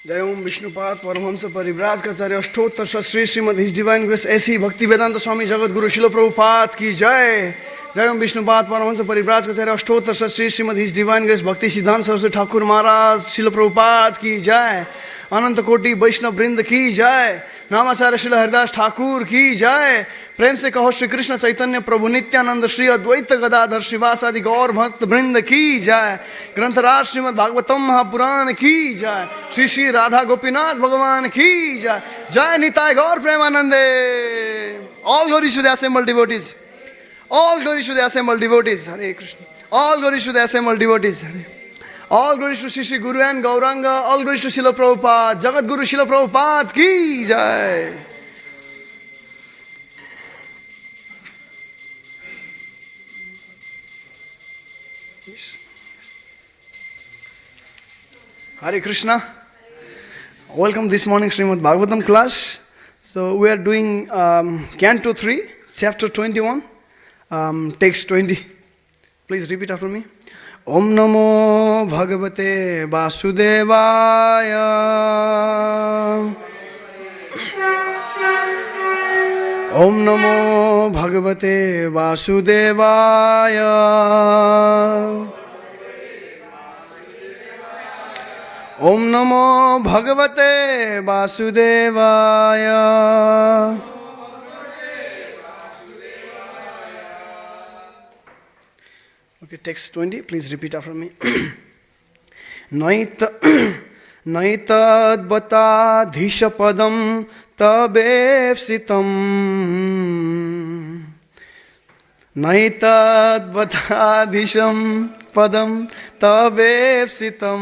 जय ओम विष्णुपाद परमहंस परिव्राजकाचार्य अष्टोत्तर Shri Srimad his divine grace A C Bhakti वेदांत स्वामी जगत गुरु शिल प्रभुपाद की जय। जय ओम विष्णुपाद परमहंस परिव्राजकाचार्य अष्टोत्तर Shri Srimad his divine grace Bhakti Siddhanta Saraswati Thakur महाराज शिल प्रभुपाद की जय। अनंत कोटि वैष्णव वृंद की जय। नामाचार्य श्रील हरिदास ठाकुर की जय। प्रेम से कहो श्री कृष्ण चैतन्य प्रभु नित्यानंद श्री अद्वैत गदाधर श्रीवासादि गौर भक्त वृंद की जय। ग्रंथराज श्रीमद भागवतम महापुराण की जय। श्री श्री राधा गोपीनाथ भगवान की जय। जय निताय गौर प्रेमानंदे। All glories to the assembled devotees. All glories to the assembled devotees. Hare Krishna. All glories to the assembled devotees. All glories to Shri Shri Guru and Gauranga. All glories to Srila Prabhupada. Jagat Guru Srila Prabhupada ki jai. Yes. Hare Krishna. Welcome this morning Srimad Bhagavatam class. So we are doing Canto 3, Chapter 21, Text 20. Please repeat after me. Om Namo Bhagavate Vasudevaya. Om Namo Bhagavate Vasudevaya. Om Namo Bhagavate Vasudevaya. Okay, text 20, please repeat after me. Naitadvatadhishapadam tabevsitam. Naitadvatadhisham padam tabevsitam.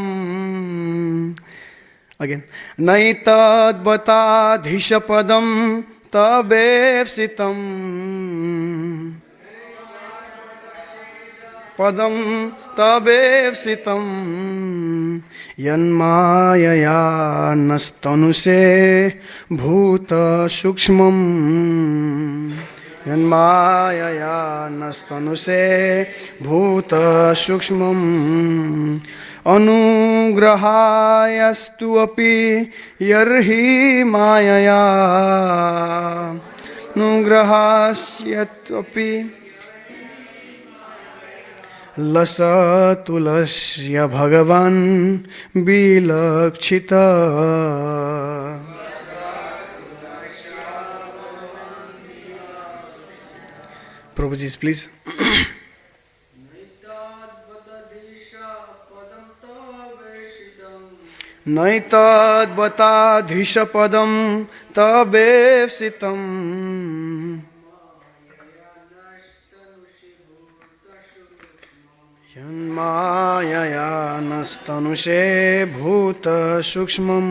Again. Naitadvatadhishapadam tabevsitam. Padam tabevsitam yanmayaya nastanuse bhuta sukshmam. Yanmayaya nastanuse bhuta sukshmam. Anugrahayastu api yarhi mayaya. Anugrahasyatu api Lasatulasya Bhagavan Bilakshita. Prabhuji, please. Naitadvatadhisha padam tabevsitam. Yanmayaya nastanushe bhuta sukshmam.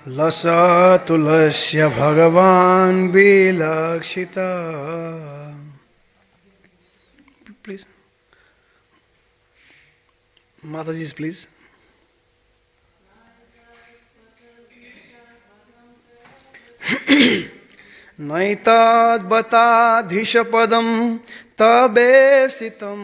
Lasatulasya Bhagavan Bilakshita. Please. Mataji, please. Naitadvatadhishapadam tabevsitam.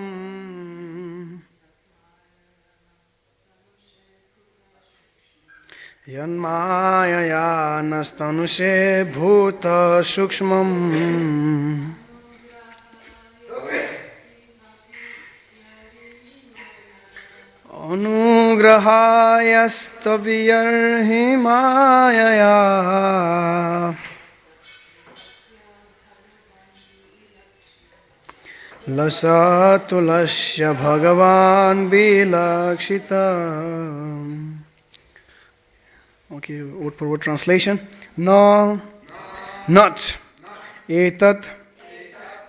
Yanmayaya nastanushe bhuta sukshmam. Anugrahayastabiyarhi mayaya. Lasatulasya Bhagavan Bilakshita. Okay, word for word translation. No, not. Etat,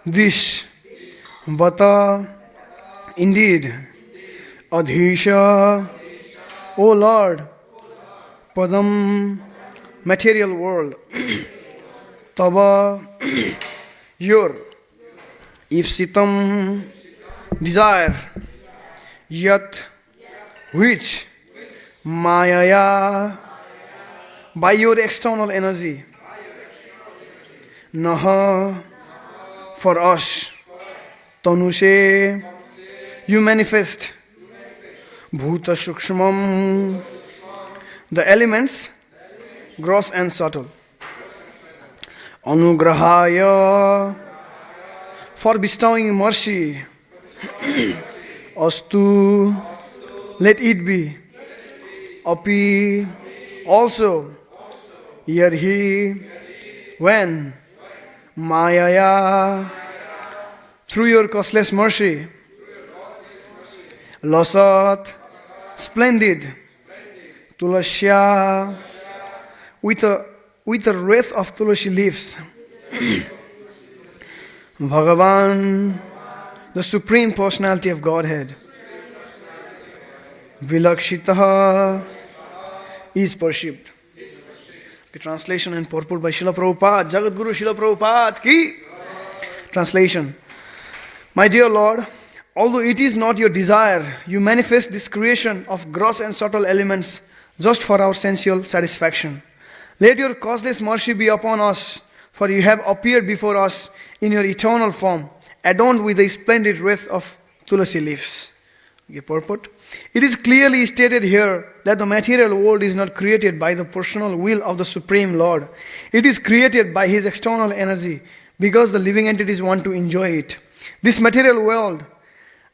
this, vata, indeed. Adhisha, O Lord, Padam, material world, Tava, your, Ifsitam, desire, Yat, which, Mayaya, by your external energy. Naha, for us. Tanushe, you manifest. Bhuta Shukshmam, the elements, gross and subtle. Anugrahaya, for bestowing mercy. Astu, let it be. Api, also. Yarhi, when. Mayaya, through your costless mercy. Lasat, splendid. Tulasya, with a wreath of tulasi leaves. Bhagavan, the Supreme Personality of Godhead. Vilakshitaha, is perceived. Okay, translation and purport by Srila Prabhupada, Jagat Guru Srila Prabhupada ki. Translation. My dear Lord, although it is not your desire, you manifest this creation of gross and subtle elements just for our sensual satisfaction. Let your causeless mercy be upon us, for you have appeared before us in your eternal form, adorned with the splendid wreath of tulasi leaves. Okay, purport. It is clearly stated here that the material world is not created by the personal will of the Supreme Lord. It is created by His external energy because the living entities want to enjoy it. This material world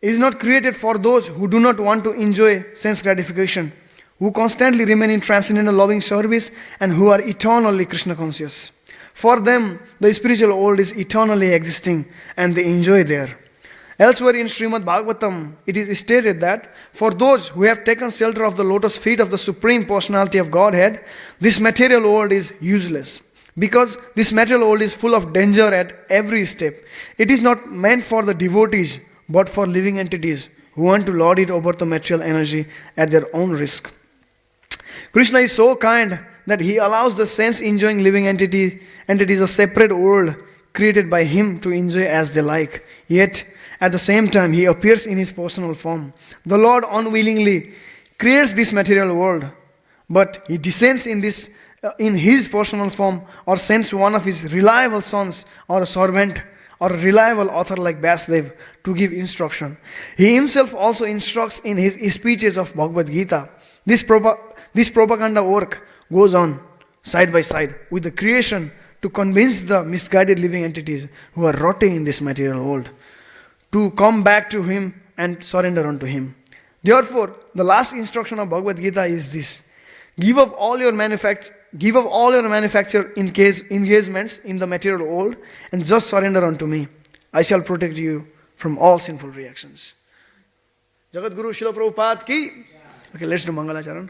is not created for those who do not want to enjoy sense gratification, who constantly remain in transcendental loving service and who are eternally Krishna conscious. For them, the spiritual world is eternally existing and they enjoy there. Elsewhere in Srimad Bhagavatam, it is stated that for those who have taken shelter of the lotus feet of the Supreme Personality of Godhead, this material world is useless. Because this material world is full of danger at every step. It is not meant for the devotees, but for living entities who want to lord it over the material energy at their own risk. Krishna is so kind that He allows the sense-enjoying living entities a separate world created by Him to enjoy as they like. Yet, at the same time, He appears in His personal form. The Lord unwillingly creates this material world, but He descends in His personal form or sends one of His reliable sons or a servant or a reliable author like Vasudev to give instruction. He Himself also instructs in His speeches of Bhagavad Gita. This propaganda work goes on side by side with the creation to convince the misguided living entities who are rotting in this material world to come back to Him and surrender unto Him. Therefore, the last instruction of Bhagavad Gita is this: give up all your manufacture engagements in the material world and just surrender unto me. I shall protect you from all sinful reactions. Jagat Guru Srila Prabhupada ki. Okay, let's do Mangalacharan.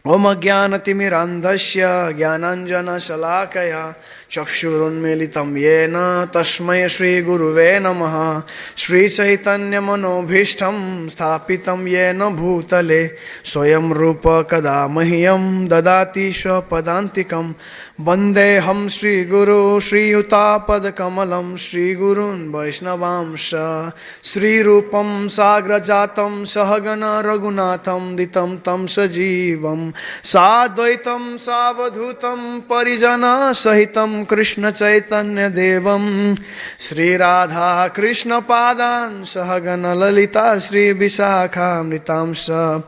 Om Jnanatimirandhasya Jnananjana Shalakaya Chakshurunmilitam Yena Tasmaya Shri Guruve Namaha Shri Chaitanya Manobhishtam Sthapitam Yena Bhutale Swayam Rupa Kadamahyam Dadati Padantikam Bandeham Shri Guru Shri Utapad Kamalam Shri Gurun Vaishnavamsha Shri Rupam Sagrajatam Sahagana Raghunatham Ditam Tam Sajivam Sadvaitam Savadhutam Parijana Sahitam Krishna Chaitanya Devam Sri Radha Krishna Padan Sahagana Lalita Sri Visakha Amritamsa.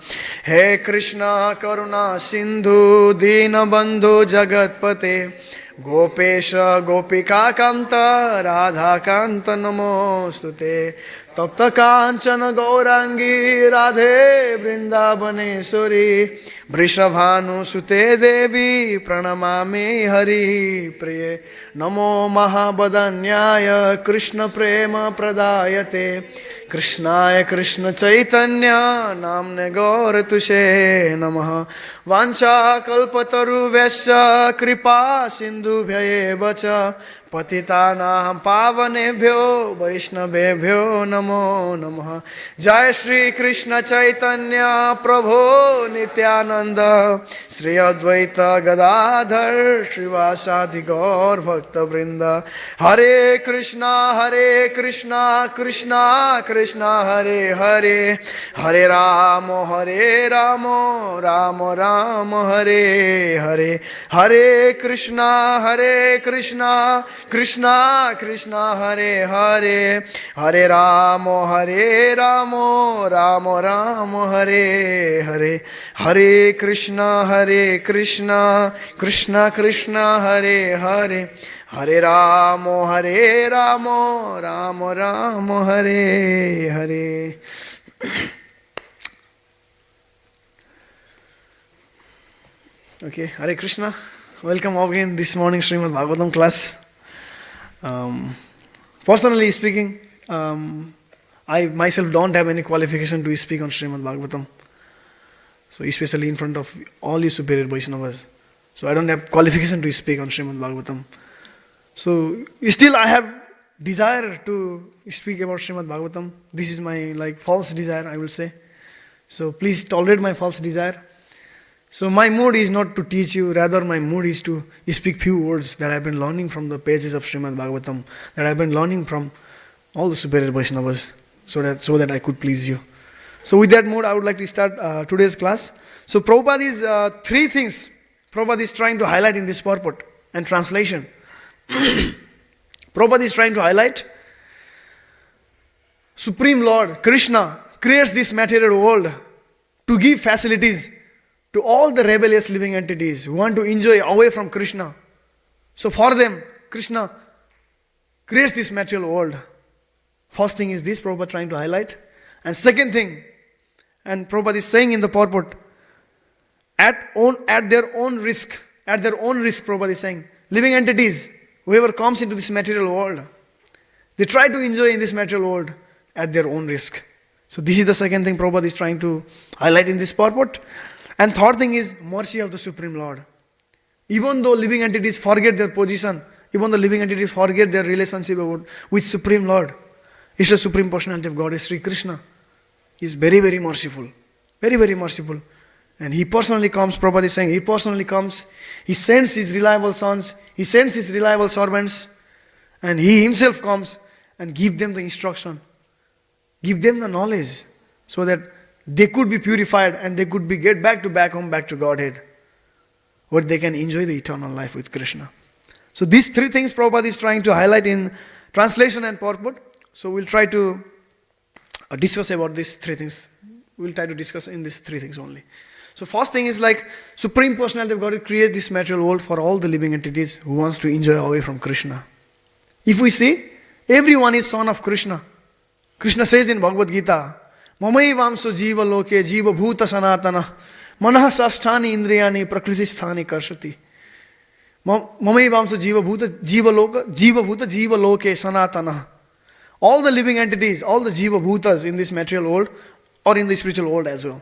He Krishna Karuna Sindhu Dina Bandhu Jagatpate Gopesha Gopika Kanta Radha Kanta Namostute Tapta Kanchana Gaurangi Radhe Vrindavaneshwari Vrishabhanu Sute Devi Pranamami Hari Priye Namo Mahabadanyaya Krishna Prema Pradayate Krishnaya Krishna Chaitanya Namne Gaur Tushe Namaha Vancha Kalpataru Vesha Kripa Sindhu Bhyaye Bacha Patitanam Pavanebhyo Vaishnavebhyo Namo Namaha. Jai Shri Krishna Chaitanya Prabhu Nityananda Sri Advaita Gadadhar Srivasadi Gaur Bhakta Vrinda. Hare Krishna Krishna Krishna Krishna, Hare Hare, Hare Rama, Hare Rama, Rama Rama, Hare Hare, Hare Krishna, Krishna Krishna, Hare Hare, Hare Rama, Rama Rama, Hare Hare, Hare Krishna, Krishna Krishna, Hare Hare, Hare Rama, Rama Rama, Hare Hare. Okay, Hare Krishna. Welcome again this morning Srimad Bhagavatam class. Personally speaking, I myself don't have any qualification to speak on Srimad Bhagavatam. So especially in front of all you superior Vaishnavas. So I don't have qualification to speak on Srimad Bhagavatam. So still I have desire to speak about Srimad Bhagavatam. This is my false desire, I will say. So please tolerate my false desire. So my mood is not to teach you, rather my mood is to speak few words that I have been learning from the pages of Srimad Bhagavatam, that I have been learning from all the superior Vaishnavas, so that I could please you. So with that mood, I would like to start today's class. So Prabhupada is three things Prabhupada is trying to highlight in this purport and translation. Prabhupada is trying to highlight Supreme Lord Krishna creates this material world to give facilities to all the rebellious living entities who want to enjoy away from Krishna. So for them, Krishna creates this material world. First thing is this, Prabhupada trying to highlight. And second thing, and Prabhupada is saying in the purport, at their own risk, Prabhupada is saying, living entities, whoever comes into this material world, they try to enjoy in this material world at their own risk. So this is the second thing Prabhupada is trying to highlight in this purport. And third thing is mercy of the Supreme Lord. Even though living entities forget their position, even though living entities forget their relationship with Supreme Lord, it's the Supreme Personality of God, Sri Krishna. He is very, very merciful. Very, very merciful. And He personally comes, Prabhupada is saying, He personally comes. He sends His reliable sons, He sends His reliable servants, and He Himself comes and give them the instruction, give them the knowledge, so that they could be purified and they could get back home, back to Godhead, where they can enjoy the eternal life with Krishna. So these three things Prabhupada is trying to highlight in translation and purport. So we'll try to discuss about these three things. We'll try to discuss in these three things only. So first thing is Supreme Personality of God creates this material world for all the living entities who wants to enjoy away from Krishna. If we see, everyone is son of Krishna. Krishna says in Bhagavad Gita, Mamaivamso jiva loke jiva bhuta sanatana manah sasthani indriyani prakriti sthani karshati. Mamaivamso jiva bhuta loke sanatana. All the living entities, all the jiva bhutas in this material world or in the spiritual world as well,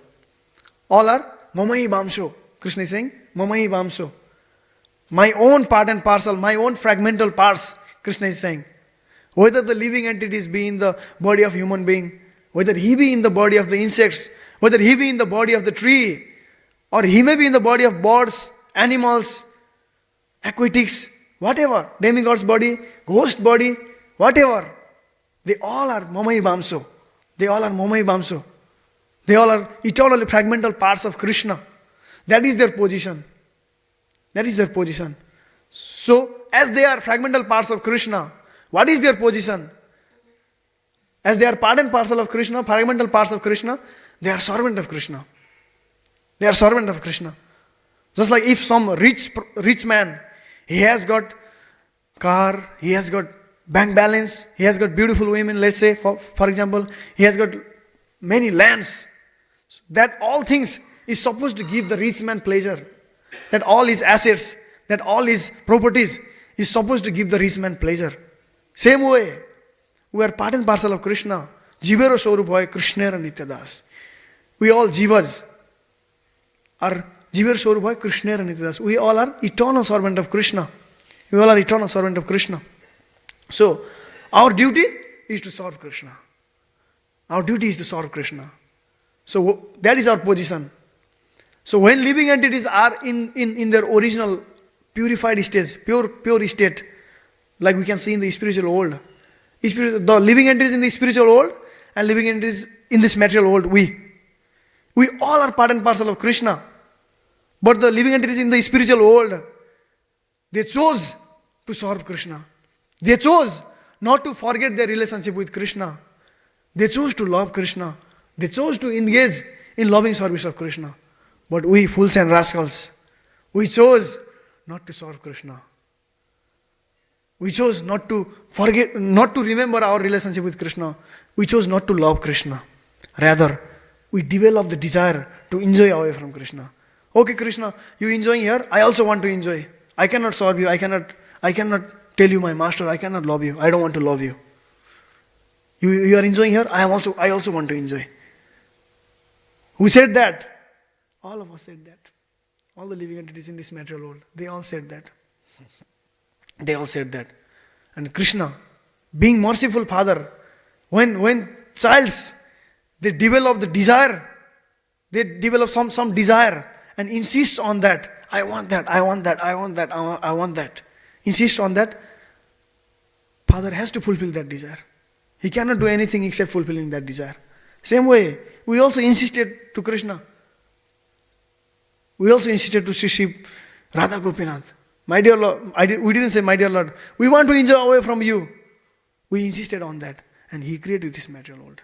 all are Mamai Vamsho. Krishna is saying, Mamai Vamsho. My own part and parcel, my own fragmental parts, Krishna is saying. Whether the living entities be in the body of human being, whether he be in the body of the insects, whether he be in the body of the tree, or he may be in the body of birds, animals, aquatics, whatever, demigod's body, ghost body, whatever, they all are Mamai Vamsho. They all are Mamai Vamsho. They all are eternally fragmental parts of Krishna. That is their position. That is their position. So, as they are fragmental parts of Krishna, what is their position? As they are part and parcel of Krishna, fragmental parts of Krishna, they are servant of Krishna. They are servant of Krishna. Just like if some rich man, he has got car, he has got bank balance, he has got beautiful women, let's say, for example, he has got many lands. That all things is supposed to give the rich man pleasure. That all his assets, that all his properties is supposed to give the rich man pleasure. Same way, we are part and parcel of Krishna. Jivero Swarup hoy Krishnera Nityadas. We all jivas are Jivero Swarup hoy Krishnera Nityadas. We all are eternal servant of Krishna. We all are eternal servant of Krishna. So, our duty is to serve Krishna. Our duty is to serve Krishna. So, that is our position. So, when living entities are in their original purified state, pure state, like we can see in the spiritual world, the living entities in the spiritual world and living in this material world. We all are part and parcel of Krishna. But the living entities in the spiritual world, they chose to serve Krishna. They chose not to forget their relationship with Krishna. They chose to love Krishna. They chose to engage in loving service of Krishna. But we, fools and rascals, we chose not to serve Krishna. We chose not to forget, not to remember our relationship with Krishna. We chose not to love Krishna. Rather, we develop the desire to enjoy away from Krishna. Okay, Krishna, you enjoying here? I also want to enjoy. I cannot serve you. I cannot tell you my master. I cannot love you. I don't want to love you. You are enjoying here? I also want to enjoy. Who said that? All of us said that. All the living entities in this material world, they all said that. They all said that. And Krishna, being merciful Father, when childs, they develop the desire, they develop some desire and insist on that. I want that, I want that, I want that, I want that. Insist on that. Father has to fulfill that desire. He cannot do anything except fulfilling that desire. Same way, we also insisted to Krishna. We also insisted to Shri Radha Gopinath. My dear Lord, we didn't say, my dear Lord, we want to enjoy away from you. We insisted on that. And He created this material world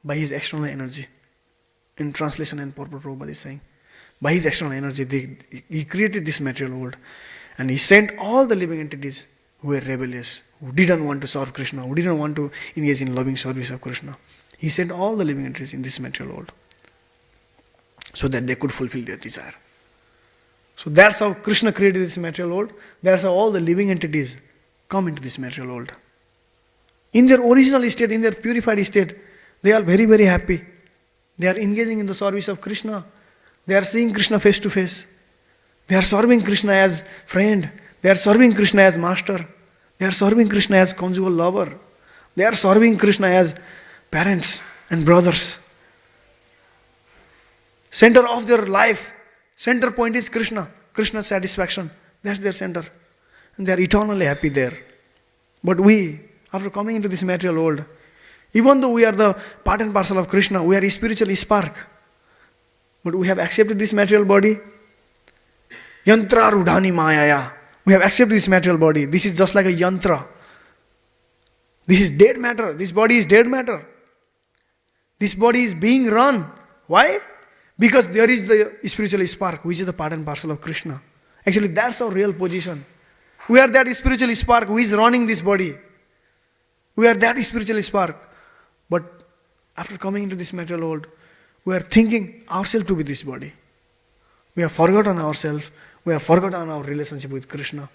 by His external energy. In translation and purport, Prabhupada is saying, by His external energy, He created this material world. And He sent all the living entities who were rebellious, who didn't want to serve Krishna, who didn't want to engage in loving service of Krishna. He sent all the living entities in this material world so that they could fulfill their desire. So that's how Krishna created this material world. That's how all the living entities come into this material world. In their original state, in their purified state, they are very, very happy. They are engaging in the service of Krishna. They are seeing Krishna face to face. They are serving Krishna as friend. They are serving Krishna as master. They are serving Krishna as conjugal lover. They are serving Krishna as parents and brothers. Center of their life, center point is Krishna. Krishna's satisfaction. That's their center. And they are eternally happy there. But we, after coming into this material world, even though we are the part and parcel of Krishna, we are a spiritual spark. But we have accepted this material body. Yantra rudhani mayaya. We have accepted this material body. This is just like a yantra. This is dead matter. This body is dead matter. This body is being run. Why? Because there is the spiritual spark, which is the part and parcel of Krishna. Actually, that's our real position. We are that spiritual spark who is running this body. We are that spiritual spark. But after coming into this material world, we are thinking ourselves to be this body. We have forgotten ourselves. We have forgotten our relationship with Krishna.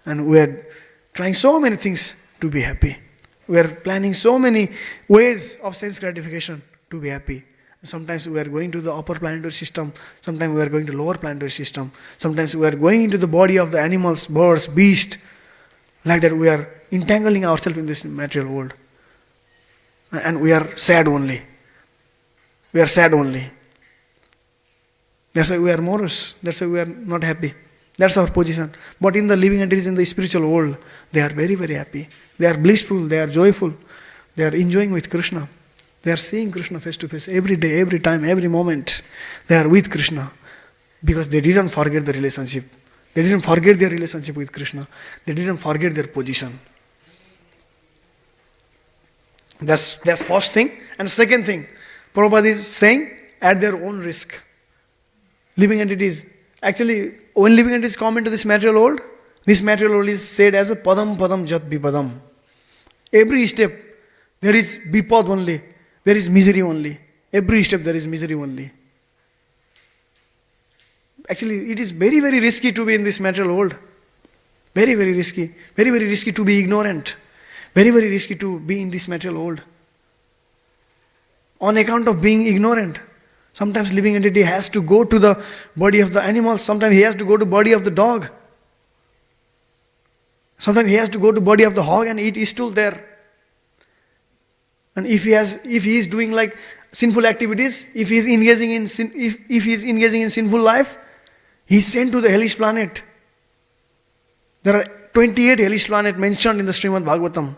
And we are trying so many things to be happy. We are planning so many ways of sense gratification to be happy. Sometimes we are going to the upper planetary system. Sometimes we are going to lower planetary system. Sometimes we are going into the body of the animals, birds, beasts. Like that we are entangling ourselves in this material world. And we are sad only. We are sad only. That's why we are morose. That's why we are not happy. That's our position. But in the living entities in the spiritual world, they are very, very happy. They are blissful. They are joyful. They are enjoying with Krishna. They are seeing Krishna face to face every day, every time, every moment. They are with Krishna because they didn't forget the relationship. They didn't forget their relationship with Krishna. They didn't forget their position. That's first thing. And second thing, Prabhupada is saying at their own risk. Living entities. Actually, when living entities come into this material world, this material world is said as a padam padam jat bipadam. Every step, there is bipad only. There is misery only. Every step there is misery only. Actually, it is very, very risky to be in this material world. Very, very risky. Very, very risky to be ignorant. Very, very risky to be in this material world. On account of being ignorant, sometimes living entity has to go to the body of the animal. Sometimes he has to go to body of the dog. Sometimes he has to go to body of the hog and eat stool there. And if he is doing like sinful activities, if he is engaging in sinful life, he is sent to the hellish planet. There are 28 hellish planets mentioned in the Srimad Bhagavatam,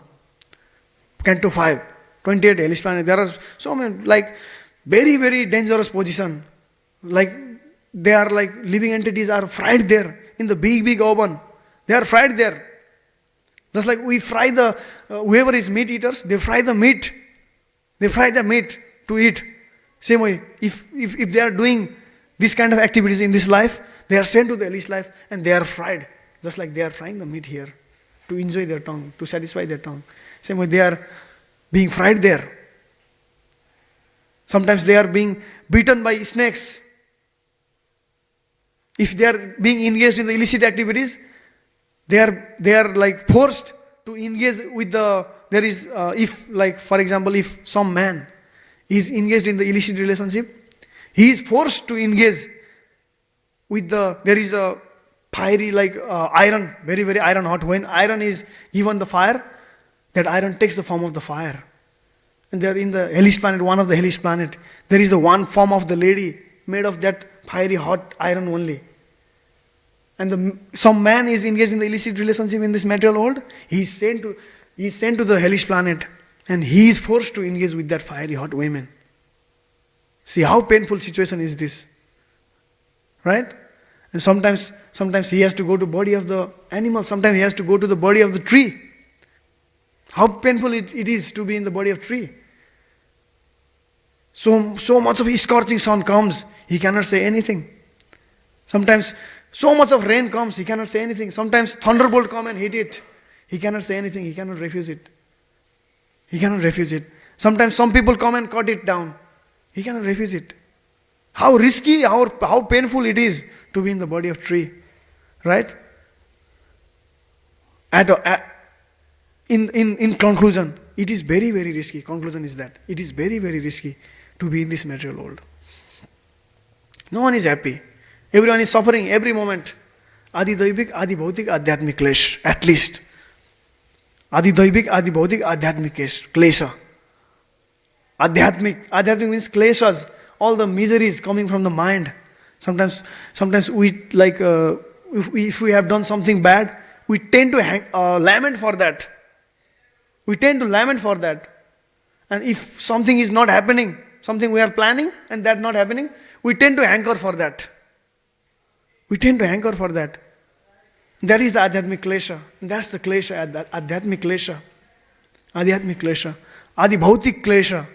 Canto 5. 28 hellish planet. There are so many, like, very, very dangerous position. Like, they are like living entities are fried there in the big, big oven. They are fried there. Just like we fry whoever is meat eaters, they fry the meat. They fry the meat to eat. Same way, if they are doing this kind of activities in this life, they are sent to the hellish life and they are fried. Just like they are frying the meat here to enjoy their tongue, to satisfy their tongue. Same way, they are being fried there. Sometimes they are being beaten by snakes. If they are being engaged in the illicit activities, they are like forced to engage with if, like, for example, if some man is engaged in the illicit relationship, he is forced to engage with there is a fiery, like, iron, very, very iron hot. When iron is given the fire, that iron takes the form of the fire. And they are in the hellish planet, one of the hellish planet. There is the one form of the lady made of that fiery hot iron only. And some man is engaged in the illicit relationship in this material world. He is sent to the hellish planet, and he is forced to engage with that fiery hot women. See how painful situation is this, right? And sometimes he has to go to body of the animal. Sometimes he has to go to the body of the tree. How painful it is to be in the body of tree. So much of scorching sun comes, he cannot say anything. Sometimes so much of rain comes, he cannot say anything. Sometimes thunderbolt come and hit it. He cannot say anything, he cannot refuse it. He cannot refuse it. Sometimes some people come and cut it down. He cannot refuse it. How risky, how painful it is to be in the body of tree. Right? In conclusion, it is very, very risky. Conclusion is that it is very, very risky to be in this material world. No one is happy. Everyone is suffering every moment. Adi daivik, adi bhautik, adhyatmik klesh, at least. Adi daivik, adi bhautik, adhyatmik klesha. Adhyatmik means kleshas, all the miseries coming from the mind. Sometimes we, like, if we have done something bad, we tend to lament for that. We tend to lament for that. And if something is not happening, something we are planning and that not happening, we tend to hanker for that. We tend to hanker for that. That is the adhyatmik klesha. That's the klesha, adhyatmik klesha. Adhyatmik klesha. Adi bhautik klesha.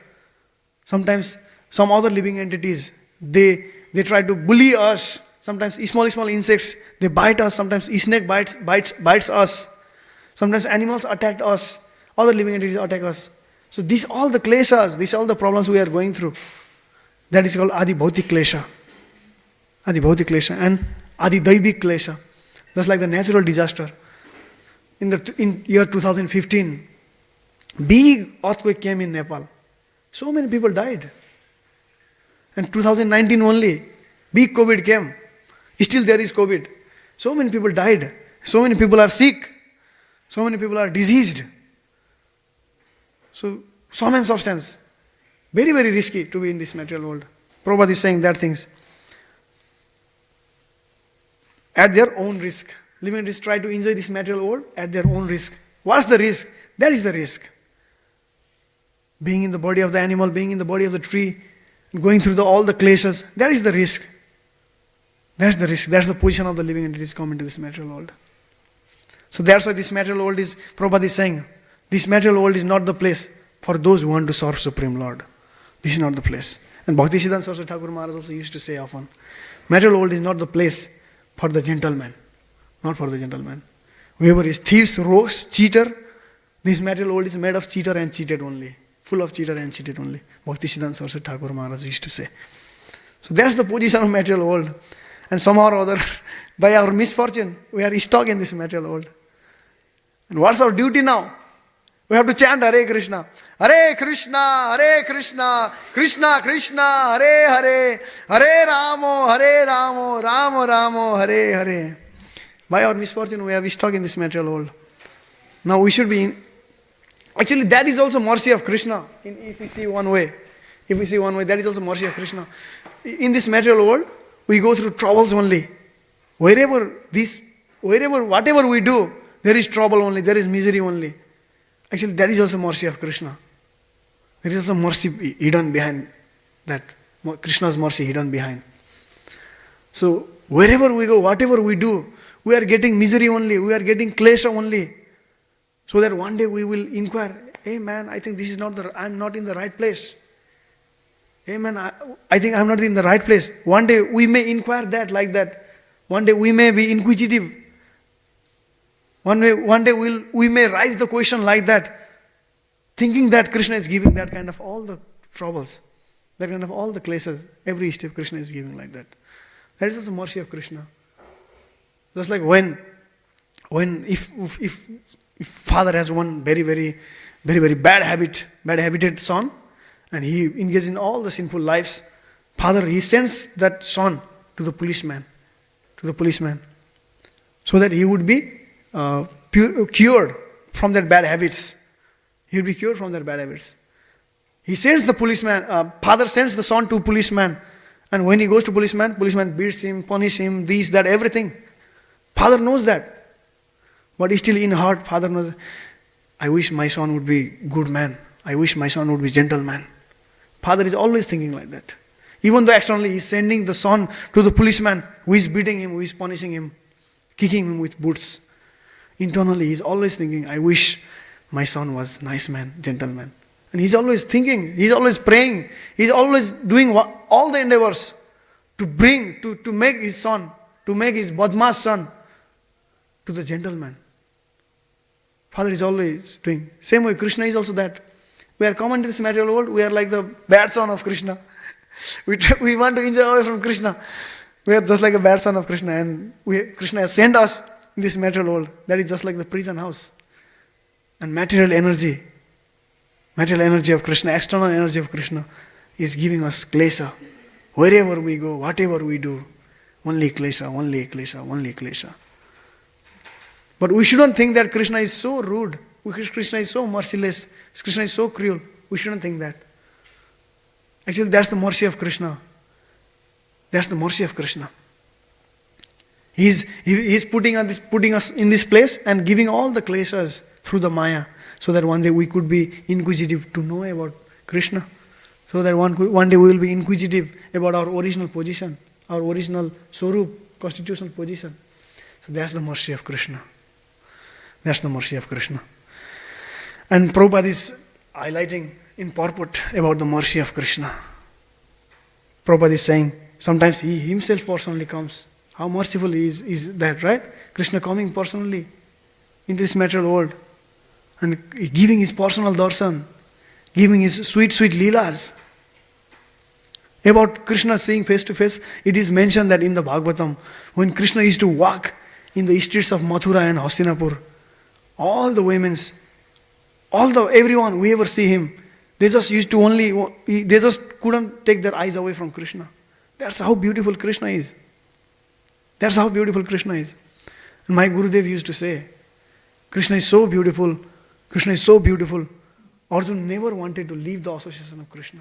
Sometimes some other living entities, they try to bully us. Sometimes small insects, they bite us. Sometimes snake bites us. Sometimes animals attack us. Other living entities attack us. So these all the kleshas, these all the problems we are going through. That is called adi bhautik klesha. Adi bhautik klesha and adi daivik klesha. Just like the natural disaster. In year 2015, big earthquake came in Nepal. So many people died. And 2019 only, big COVID came. Still there is COVID. So many people died. So many people are sick. So many people are diseased. So, sum and substance. Very, very risky to be in this material world. Prabhupada is saying that things. At their own risk. Living entities try to enjoy this material world at their own risk. What's the risk? That is the risk. Being in the body of the animal, being in the body of the tree, going through all the kleshas, that is the risk. That's the risk. That's the position of the living entities come into this material world. So that's why this material world is, Prabhupada is saying, this material world is not the place for those who want to serve Supreme Lord. This is not the place. And Bhaktisiddhanta Saraswati Thakur Maharaj also used to say often, material world is not the place for the gentleman. Not for the gentleman. Whoever is thieves, rogues, cheater, this material world is made of cheater and cheated only. Full of cheater and cheated only. Bhaktisiddhanta Saraswati Thakur Maharaj used to say. So that's the position of material world. And somehow or other, by our misfortune, we are stuck in this material world. And what's our duty now? We have to chant Hare Krishna. Hare Krishna, Hare Krishna, Krishna Krishna, Hare Hare, Hare Ramo, Ramo Ramo, Hare Hare. By our misfortune, we are stuck in this material world. Now we should be actually, that is also mercy of Krishna. If we see one way, that is also mercy of Krishna. In this material world, we go through troubles only. Whatever we do, there is trouble only, there is misery only. Actually, that is also mercy of Krishna. There is a mercy hidden behind that. Krishna's mercy hidden behind. So wherever we go, whatever we do, we are getting misery only, we are getting klesha only. So that one day we will inquire, hey man, I think this is I'm not in the right place. Hey man, I think I'm not in the right place. One day we may inquire that like that. One day we may be inquisitive. One day we may raise the question like that, thinking that Krishna is giving that kind of all the troubles, that kind of all the kleshas. Every step Krishna is giving like that. That is also the mercy of Krishna. Just like when if father has one very bad habited son, and he engages in all the sinful lives, father, he sends that son to the policeman, so that he would be cured from their bad habits. He would be cured from their bad habits. He sends the policeman, father sends the son to policeman, and when he goes to policeman beats him, punishes him, this, that, everything. Father knows that. But still in heart, father knows, I wish my son would be good man. I wish my son would be gentleman. Father is always thinking like that. Even though externally he is sending the son to the policeman who is beating him, who is punishing him, kicking him with boots. Internally he is always thinking, I wish my son was nice man, gentleman. And he's always thinking, he's always praying, he's always doing all the endeavors to make his son, to make his badmash son to the gentleman. Father is always doing. Same way Krishna is also that. We are common to this material world, we are like the bad son of Krishna. We want to enjoy away from Krishna. We are just like a bad son of Krishna, and Krishna has sent us in this material world. That is just like the prison house. And material energy of Krishna, external energy of Krishna is giving us klesha. Wherever we go, whatever we do, only klesha, only klesha, only klesha. But we shouldn't think that Krishna is so rude, Krishna is so merciless, Krishna is so cruel. We shouldn't think that. Actually, that's the mercy of Krishna. That's the mercy of Krishna. He's putting us in this place and giving all the kleshas through the Maya, so that one day we could be inquisitive to know about Krishna. So that one day we will be inquisitive about our original position, our original Swarup, constitutional position. So that's the mercy of Krishna. That's the mercy of Krishna. And Prabhupada is highlighting in purport about the mercy of Krishna. Prabhupada is saying, sometimes he himself personally comes. How merciful is that, right? Krishna coming personally into this material world and giving his personal darshan, giving his sweet leelas. About Krishna seeing face to face, it is mentioned that in the Bhagavatam, when Krishna used to walk in the streets of Mathura and Hastinapur, all the women's, everyone, whoever see him, they just couldn't take their eyes away from Krishna. That's how beautiful Krishna is. That's how beautiful Krishna is. And my Gurudev used to say, Krishna is so beautiful, Krishna is so beautiful. Arjuna never wanted to leave the association of Krishna.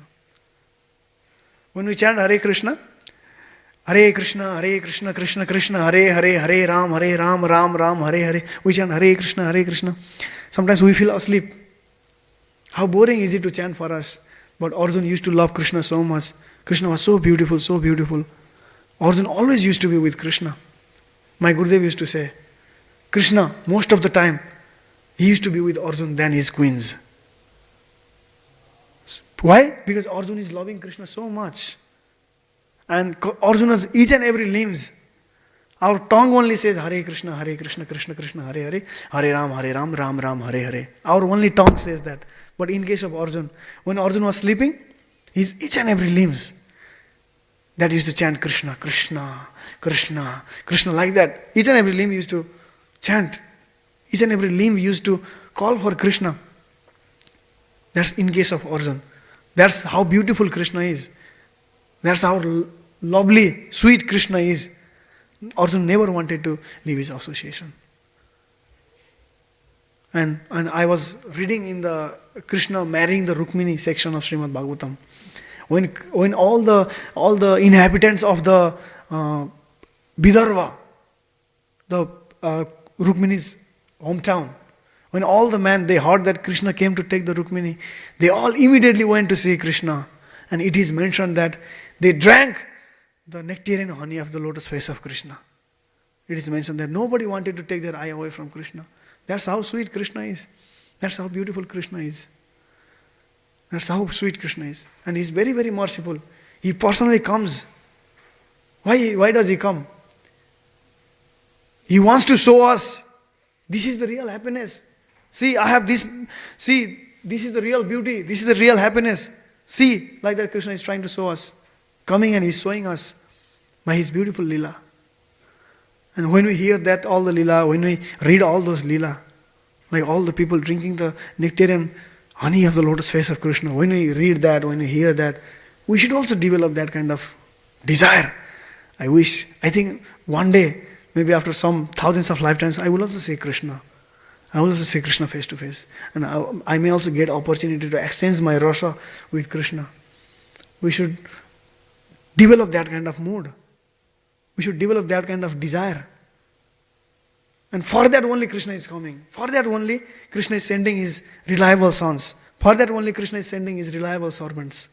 When we chant Hare Krishna, Krishna, Krishna Krishna, Hare Hare, Hare Ram, Ram Ram, Hare Hare. We chant Hare Krishna. Sometimes we feel asleep. How boring is it to chant for us? But Arjuna used to love Krishna so much. Krishna was so beautiful, so beautiful. Arjuna always used to be with Krishna. My Gurudev used to say, Krishna, most of the time, he used to be with Arjuna than his queens. Why? Because Arjuna is loving Krishna so much. And Arjuna's each and every limbs, our tongue only says Hare Krishna, Krishna Krishna, Hare Hare, Hare Ram, Ram Ram, Hare Hare. Our only tongue says that. But in case of Arjuna, when Arjuna was sleeping, his each and every limbs, that used to chant Krishna, Krishna, Krishna, Krishna, like that. Each and every limb used to chant. Each and every limb used to call for Krishna. That's in case of Arjuna. That's how beautiful Krishna is. That's how lovely, sweet Krishna is. Arjuna never wanted to leave his association. And I was reading in the Krishna marrying the Rukmini section of Srimad Bhagavatam. When all the inhabitants of the Vidarbha, the Rukmini's hometown, When all the men, they heard that Krishna came to take the Rukmini, they all immediately went to see Krishna. And it is mentioned that they drank the nectar and honey of the lotus face of Krishna. It is mentioned that nobody wanted to take their eye away from Krishna. That's how sweet Krishna is. That's how beautiful Krishna is. That's how sweet Krishna is. And He's very, very merciful. He personally comes. Why does He come? He wants to show us, this is the real happiness. See, I have this. See, this is the real beauty. This is the real happiness. See, like that Krishna is trying to show us. Coming and He's showing us by His beautiful lila. And when we hear that, all the lila, when we read all those lila, like all the people drinking the nectar and honey of the lotus face of Krishna, when we read that, when we hear that, we should also develop that kind of desire. I think one day, maybe after some thousands of lifetimes, I will also see Krishna. I will also see Krishna face to face. And I may also get opportunity to exchange my rasa with Krishna. We should develop that kind of mood. We should develop that kind of desire. And for that only Krishna is coming. For that only Krishna is sending His reliable sons. For that only Krishna is sending His reliable servants.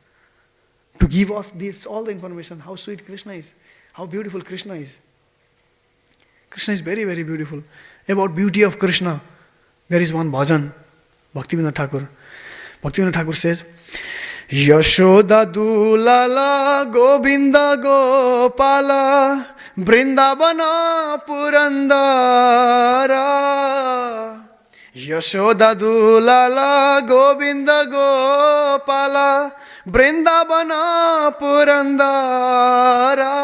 To give us all the information, how sweet Krishna is. How beautiful Krishna is. Krishna is very, very beautiful. About beauty of Krishna, there is one bhajan, Bhaktivinoda Thakur. Bhaktivinoda Thakur says, Yashoda Dulala Govinda Gopala Brindavana Purandara. Yashoda Dulala Govinda Gopala Brindavana Purandara.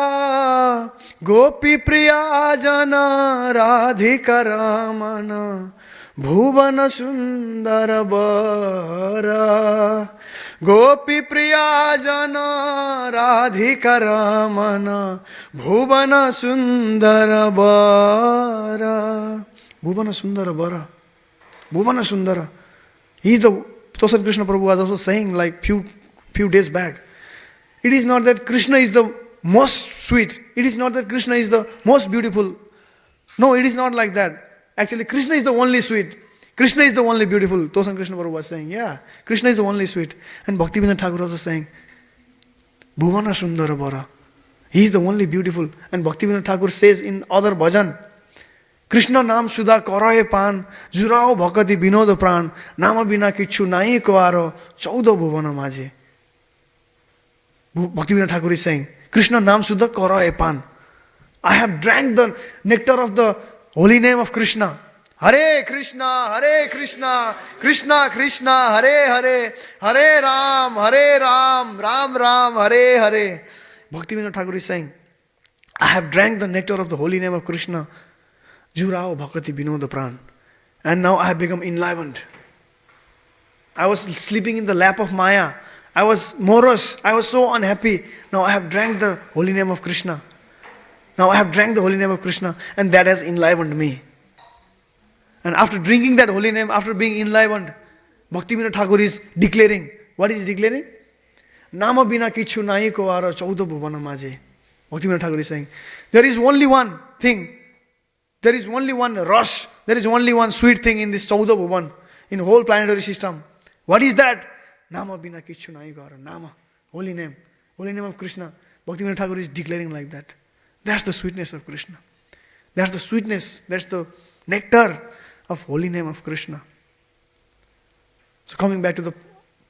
Gopi Priya Jana Radhika Ramana Bhuvana Sundara Bara. Gopi Priya Jana Radhika Ramana Bhuvana Sundara Bara. Bhuvana Sundara Bara. Bhuvana Sundara. Tosan Krishna Prabhu was also saying like few days back. It is not that Krishna is the most sweet. It is not that Krishna is the most beautiful. No, it is not like that. Actually, Krishna is the only sweet. Krishna is the only beautiful. Tosan Krishna Prabhu was saying, yeah, Krishna is the only sweet. And Bhaktivinoda Thakur also saying, Bhuvana Sundara Bara. He is the only beautiful. And Bhaktivinoda Thakur says in other bhajan, Krishna Nam Sudha Karaye Pan, Jurao Bhakati Binoda Pran, Nama Bina Kichu Nai Koaro, Chauda Bhuvana Maje. Bhaktivinoda Thakur is saying, Krishna Nam Sudha Karaye Pan. I have drank the nectar of the holy name of Krishna. Hare Krishna, Krishna Krishna, Hare Hare, Hare Ram, Ram Ram, Hare Hare. Bhaktivinoda Thakur is saying, I have drank the nectar of the holy name of Krishna. Jurao Bhakati Binoda Pran. And now I have become enlivened. I was sleeping in the lap of Maya. I was morose. I was so unhappy. Now I have drank the holy name of Krishna. Now I have drank the holy name of Krishna, and that has enlivened me. And after drinking that holy name, after being enlivened, Bhaktivinoda Thakur is declaring. What is he declaring? Nama bina kichu nai ko aro chauda bhuvana maje. Bhaktivinoda Thakur is saying, there is only one thing. There is only one rush. There is only one sweet thing in this chauda bhuvan, in the whole planetary system. What is that? Nama bina kichu nai ko aro. Nama, holy name of Krishna. Bhaktivinoda Thakur is declaring like that. That's the sweetness of Krishna. That's the sweetness. That's the nectar of holy name of Krishna. So coming back to the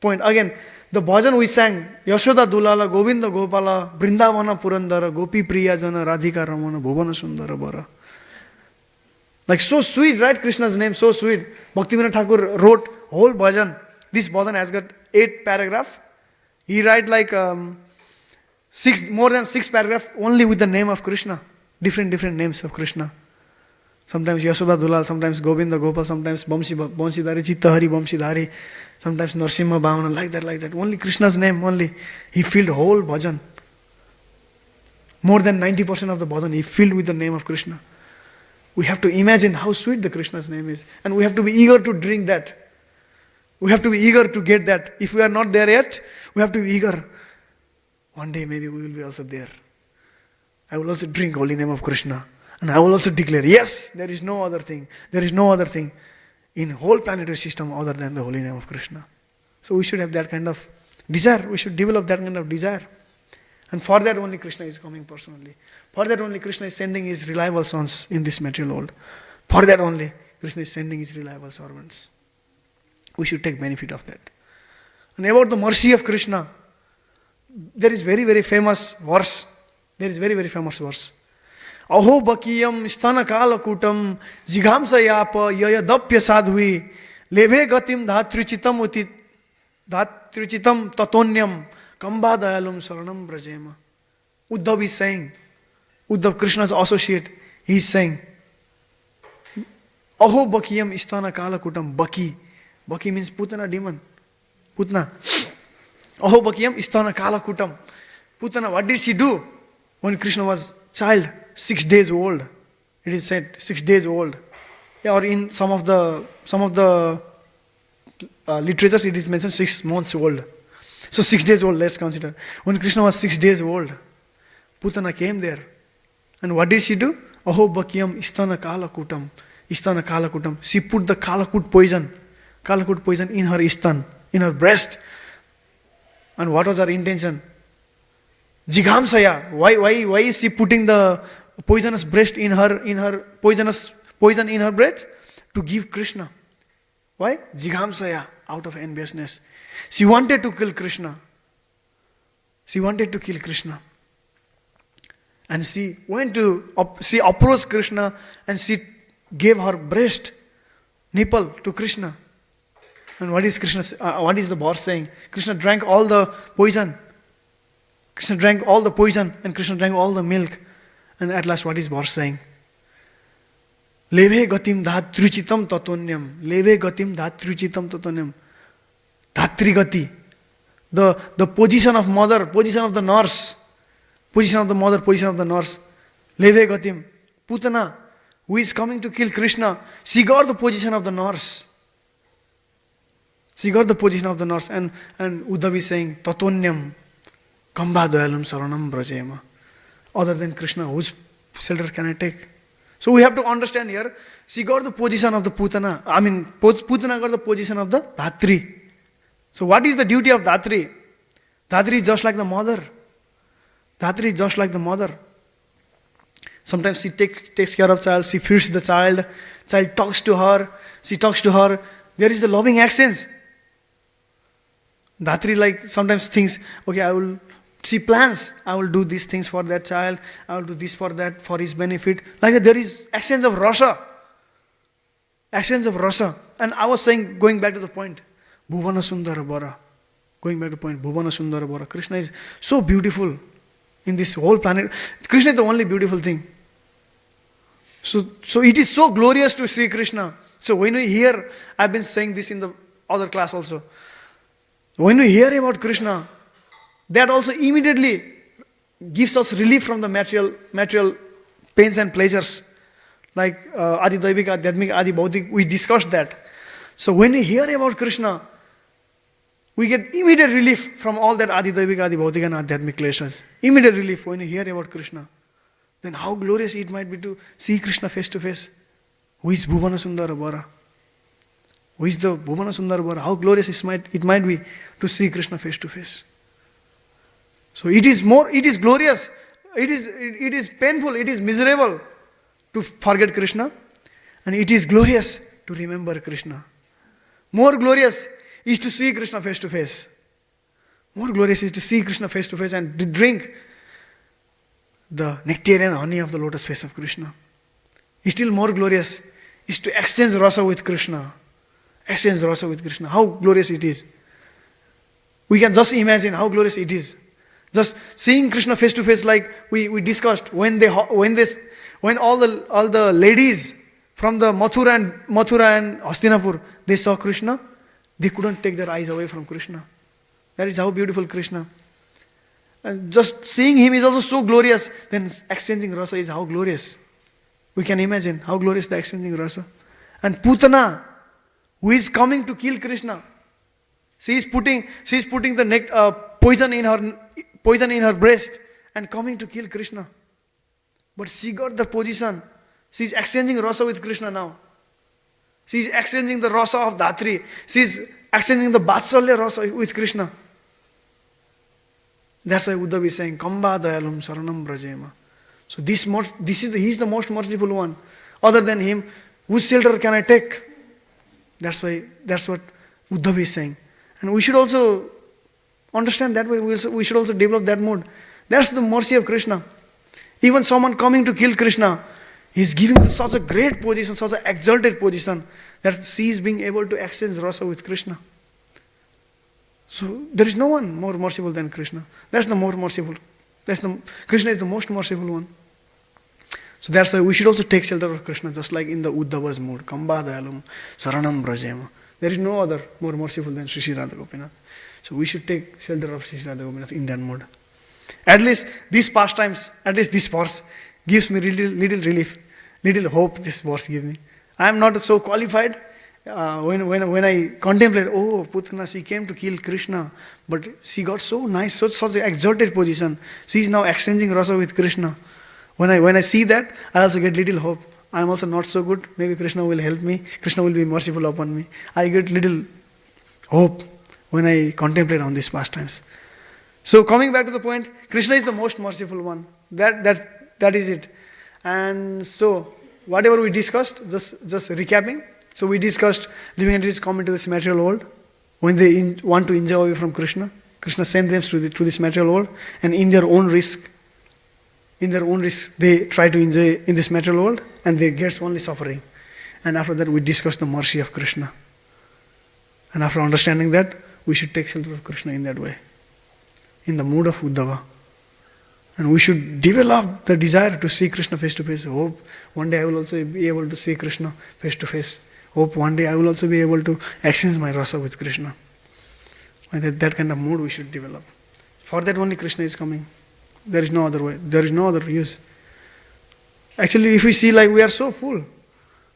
point again, the bhajan we sang, Yashoda Dulala, Govinda Gopala, Brindavana Purandara, Gopi Priya Jana, Radhika Ramana, Bhuvana Sundara Bara. Like so sweet, right? Krishna's name, so sweet. Bhaktivinoda Thakur wrote whole bhajan. This bhajan has got 8 paragraphs. He write like more than 6 paragraphs only with the name of Krishna. Different names of Krishna. Sometimes Yashoda Dulal, sometimes Govinda Gopal, sometimes Bamsidhari, Chittahari, Bamsidhari, sometimes Narsimha Bhavana, like that. Only Krishna's name, only. He filled whole bhajan. More than 90% of the bhajan he filled with the name of Krishna. We have to imagine how sweet the Krishna's name is. And we have to be eager to drink that. We have to be eager to get that. If we are not there yet, we have to be eager. One day maybe we will be also there. I will also drink holy name of Krishna. And I will also declare, yes, there is no other thing. There is no other thing. in whole planetary system other than the holy name of Krishna. So we should have that kind of desire. We should develop that kind of desire. And for that only Krishna is coming personally. For that only Krishna is sending his reliable sons in this material world. For that only Krishna is sending his reliable servants. We should take benefit of that. And about the mercy of Krishna, there is very, very famous verse. There is very, very famous verse. Aho bakiyam stana kala kutam jighamsa yapa yayadapya sadhui leve gatim dhatrichitam tatonyam kamba dayalum saranam brajema. Uddhav is saying, Uddhav, Krishna's associate, he is saying, Aho bakiyam istana kala kutam. Baki means Putana, demon. Putna. Aho bakiyam istana kala kutam. Putana, what did she do when Krishna was child? 6 days old. It is said 6 days old. Yeah, or in some of the literatures it is mentioned 6 months old. So 6 days old, let's consider. When Krishna was 6 days old, Putana came there. And what did she do? Aho bakiyam istana kala kutam. Istana kala kutam. She put the kalakut poison in her istan, in her breast. And what was her intention? Jighamsaya. Why is she putting the poisonous breast in her poison in her breast? To give Krishna. Why? Jighamsaya, out of enviousness. She wanted to kill Krishna. And she approached Krishna and she gave her breast, nipple to Krishna. And what is the verse saying? Krishna drank all the poison. And Krishna drank all the milk. And at last, what is verse saying? Leve gatim dhatrichitam tatonyam. Dhatri gati. The position of mother, position of the nurse. Leve gatim. Putana, who is coming to kill Krishna, she got the position of the nurse. And Uddhav is saying, Tatonyam. Kamba dayalum saranam brajema. Other than Krishna, whose shelter can I take? So we have to understand here, she got the position of the Putana. Putana got the position of the Datri. So what is the duty of Datri? Datri is just like the mother. Sometimes she takes care of child, she feeds the child talks to her, There is the loving accents. Datri sometimes thinks, okay, she plans, I will do these things for that child, I will do this for that, for his benefit. Like that, there is accents of rasa. And I was saying, going back to the point, Bhuvana Sundara Bara. Krishna is so beautiful in this whole planet. Krishna is the only beautiful thing. So it is so glorious to see Krishna. So when we hear, I've been saying this in the other class also. When we hear about Krishna, that also immediately gives us relief from the material pains and pleasures. Like Adi Daivik, Adhyatmik, Adi Bhautik, we discussed that. So when we hear about Krishna, we get immediate relief from all that Adi Daivik, Adi Bhautik and Adhyatmik kleshas. Immediate relief when we hear about Krishna. Then how glorious it might be to see Krishna face to face. Who is Bhuvana Sundara Bara? Who is the Bhuvana Sundara Bara? How glorious it might be to see Krishna face to face. So it is glorious, it is painful, it is miserable to forget Krishna, and it is glorious to remember Krishna. More glorious is to see Krishna face to face. And to drink the nectar and honey of the lotus face of Krishna. Still more glorious is to exchange rasa with Krishna. How glorious it is. We can just imagine how glorious it is. Just seeing Krishna face to face, like we discussed, when all the ladies from the Mathura and Hastinapur, they saw Krishna, they couldn't take their eyes away from Krishna. That is how beautiful Krishna. And just seeing him is also so glorious. Then exchanging rasa is how glorious. We can imagine how glorious the exchanging rasa. And Putana, who is coming to kill Krishna, she is putting the poison in her breast and coming to kill Krishna. But she got the position. She is exchanging rasa with Krishna now. She is exchanging the rasa of Datri. She is exchanging the Vatsalya rasa with Krishna. That's why Uddhav is saying, Kamba dayalum saranam brajema. So he is the most merciful one. Other than him, whose shelter can I take? That's what Uddhav is saying. And we should also understand that way. We should also develop that mode. That's the mercy of Krishna. Even someone coming to kill Krishna, he's giving such a great position, such an exalted position, that she is being able to exchange rasa with Krishna. So there is no one more merciful than Krishna. That's the more merciful. Krishna is the most merciful one. So that's why we should also take shelter of Krishna, just like in the Uddhava's mood. Kamba dayalum saranam brajema. There is no other more merciful than Shri Shri Radha Gopinath. So we should take shelter of Shri Shri Radha Gopinath in that mode. At least these pastimes, at least this verse gives me little relief, little hope this verse gives me. I am not so qualified. When I contemplate, oh, Putana, she came to kill Krishna, but she got so nice, such an exalted position. She is now exchanging rasa with Krishna. When I see that, I also get little hope. I am also not so good. Maybe Krishna will help me. Krishna will be merciful upon me. I get little hope when I contemplate on these pastimes. So coming back to the point, Krishna is the most merciful one. That is it. And so whatever we discussed, just recapping. So we discussed living entities come into this material world when they want to enjoy away from Krishna. Krishna sent them through this material world, and in their own risk, they try to enjoy in this material world, and they get only suffering. And after that, we discussed the mercy of Krishna. And after understanding that, we should take shelter of Krishna in that way, in the mood of Uddhava. And we should develop the desire to see Krishna face to face. Hope one day I will also be able to see Krishna face to face. Hope one day I will also be able to exchange my rasa with Krishna. And that kind of mood we should develop. For that only Krishna is coming. There is no other way. There is no other use. Actually, if we see like we are so full,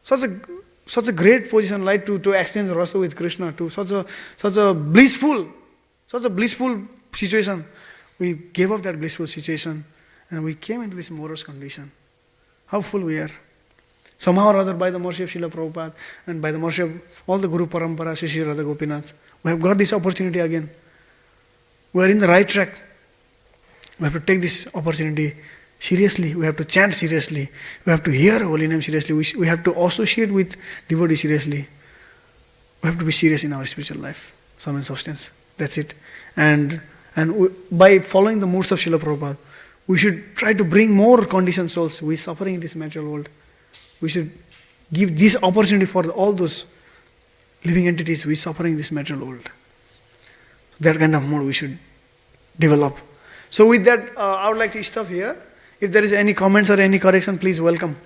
such a great position, like to exchange rasa with Krishna, to such a blissful situation. We gave up that blissful situation and we came into this morose condition. How full we are. Somehow or other, by the mercy of Srila Prabhupada and by the mercy of all the Guru Parampara, Shri Shri Radha Gopinath, we have got this opportunity again. We are in the right track. We have to take this opportunity seriously. We have to chant seriously. We have to hear holy name seriously. We have to associate with devotees seriously. We have to be serious in our spiritual life, sum and substance. That's it. And by following the moods of Srila Prabhupada, we should try to bring more conditioned souls who is suffering in this material world. We should give this opportunity for all those living entities who is suffering in this material world. That kind of mood we should develop. So with that, I would like to stop here. If there is any comments or any correction, please welcome.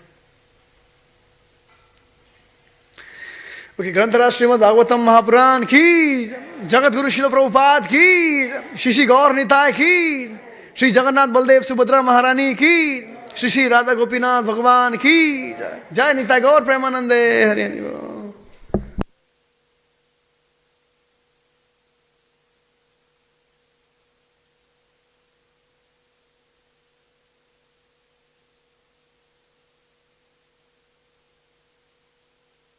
Okay, Granthara Srimad Bhagavatam Mahapuran ki, Jagat Guru Srila Prabhupada ki, Shri Shri Gaur Nitai ki, Shri Jagannath Baldev Subhadra Maharani ki, Shri Shri Radha Gopinath Bhagavan ki, Jai Nitai Gaur Premanande Hari Hari Bol.